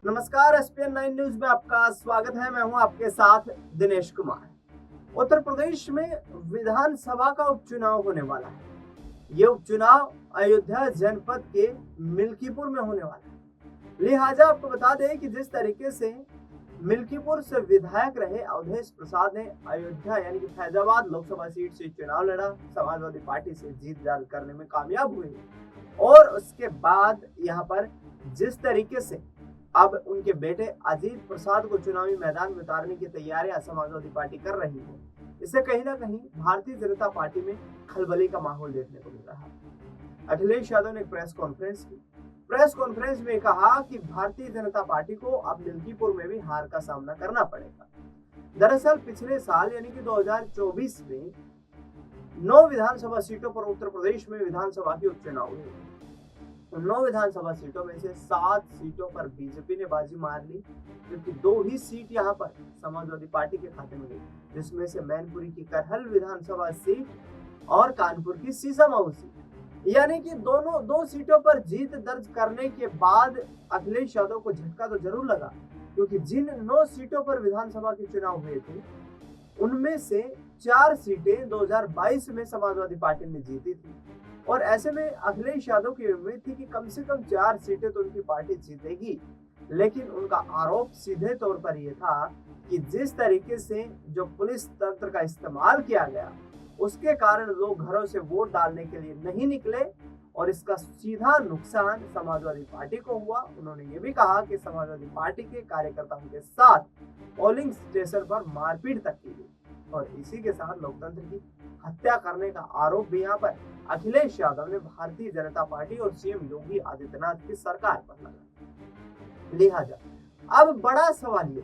नमस्कार, ESPN 9 news में आपका स्वागत है। मैं हूं आपके साथ दिनेश कुमार। उत्तर प्रदेश में विधानसभा का उपचुनाव होने वाला है। ये उपचुनाव अयोध्या जनपद के मिल्कीपुर में होने वाला है। लिहाजा आपको बता दें कि जिस तरीके से मिल्कीपुर से विधायक रहे अवधेश प्रसाद ने अयोध्या यानी कि फैजाबाद लोकसभा सीट से चुनाव लड़ा, समाजवादी पार्टी से जीत दर्ज करने में कामयाब हुए और उसके बाद यहाँ पर जिस तरीके से अब उनके बेटे अजीत प्रसाद को चुनावी मैदान में उतारने की तैयारियां समाजवादी पार्टी कर रही है, इससे कहीं ना कहीं भारतीय जनता पार्टी में खलबली का माहौल देखने को मिल रहा है। अखिलेश यादव ने प्रेस कॉन्फ्रेंस की। प्रेस कॉन्फ्रेंस में कहा कि भारतीय जनता पार्टी को अब मिल्कीपुर में भी हार का सामना करना पड़ेगा। दरअसल पिछले साल यानी कि 2024 में 9 विधानसभा सीटों पर उत्तर प्रदेश में विधानसभा के उपचुनाव हुए। 9 विधानसभा सीटों में से 7 सीटों पर बीजेपी ने बाजी मार ली, जबकि 2 ही सीट यहां पर समाजवादी पार्टी के खाते में गई, जिसमें से मैनपुरी की करहल विधानसभा सीट और कानपुर की सीसामऊ सीट। यानी कि दोनों 2 सीटों पर जीत दर्ज करने के बाद अखिलेश यादव को झटका तो जरूर लगा, क्योंकि जिन 9 सीटों पर विधानसभा के चुनाव हुए थे उनमें से 4 सीटें 2022 में समाजवादी पार्टी ने जीती थी और ऐसे में अखिलेश यादव की उम्मीद थी कि कम से कम 4 सीटें तो उनकी पार्टी जीतेगी। लेकिन उनका आरोप सीधे तौर पर यह था कि जिस तरीके से जो पुलिस तंत्र का इस्तेमाल किया गया उसके कारण लोग घरों से वोट डालने के लिए नहीं निकले और इसका सीधा नुकसान समाजवादी पार्टी को हुआ। उन्होंने ये भी कहा कि समाजवादी पार्टी के कार्यकर्ताओं के साथ पोलिंग स्टेशन पर मारपीट तक की गई और इसी के साथ लोकतंत्र की हत्या करने का आरोप भी यहाँ पर अखिलेश यादव ने भारतीय जनता पार्टी और सीएम योगी आदित्यनाथ की सरकार पर लगाया। लिहाजा अब बड़ा सवाल ये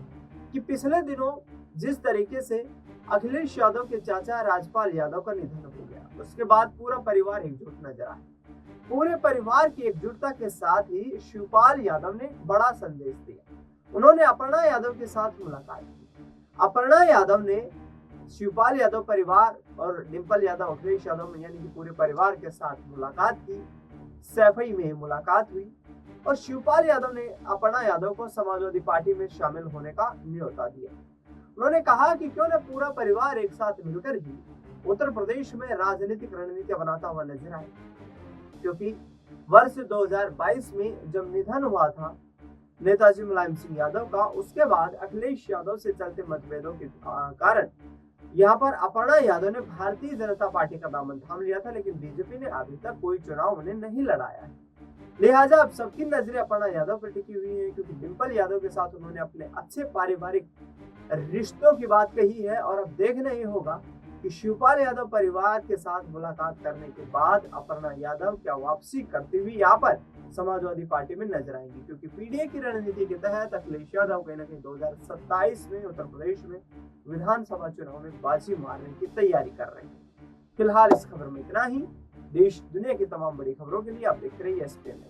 कि पिछले दिनों जिस तरीके से अखिलेश यादव के चाचा राजपाल यादव का निधन हो गया, उसके बाद पूरा परिवार एकजुट नजर आया। पूरे परिवार की एकजुटता के साथ ही शिवपाल यादव ने बड़ा संदेश दिया। उन्होंने अपर्णा यादव के साथ मुलाकात की। अपर्णा यादव ने शिवपाल यादव परिवार और डिंपल यादव अखिलेश यादव यानी कि पूरे परिवार के साथ मुलाकात की। सैफई में मुलाकात हुई और शिवपाल यादव ने अपर्णा यादव को समाजवादी पार्टी में शामिल होने का न्योता दिया। उन्होंने कहा कि क्यों न पूरा परिवार एक साथ मिलकर ही उत्तर प्रदेश में राजनीतिक रणनीति बनाता हुआ नजर आए, क्योंकि वर्ष 2022 में जब निधन हुआ था नेताजी मुलायम सिंह यादव का, उसके बाद अखिलेश यादव से चलते मतभेदों के कारण यहाँ पर अपर्णा यादव ने भारतीय जनता पार्टी का दामन थाम लिया था, लेकिन बीजेपी ने अभी तक कोई चुनाव उन्हें नहीं लड़ाया है। लिहाजा अब सबकी नजरें अपर्णा यादव पर टिकी हुई है, क्योंकि डिंपल यादव के साथ उन्होंने अपने अच्छे पारिवारिक रिश्तों की बात कही है और अब देखना ही होगा कि शिवपाल यादव परिवार के साथ मुलाकात करने के बाद अपर्णा यादव क्या वापसी करती हुई यहाँ पर समाजवादी पार्टी में नजर आएंगी, क्योंकि पीडीए की रणनीति के तहत अखिलेश यादव कहीं ना कहीं 2027 में उत्तर प्रदेश में विधानसभा चुनाव में बाजी मारने की तैयारी कर रहे हैं। फिलहाल इस खबर में इतना ही। देश दुनिया की तमाम बड़ी खबरों के लिए आप देखते रहिए एसपीएन।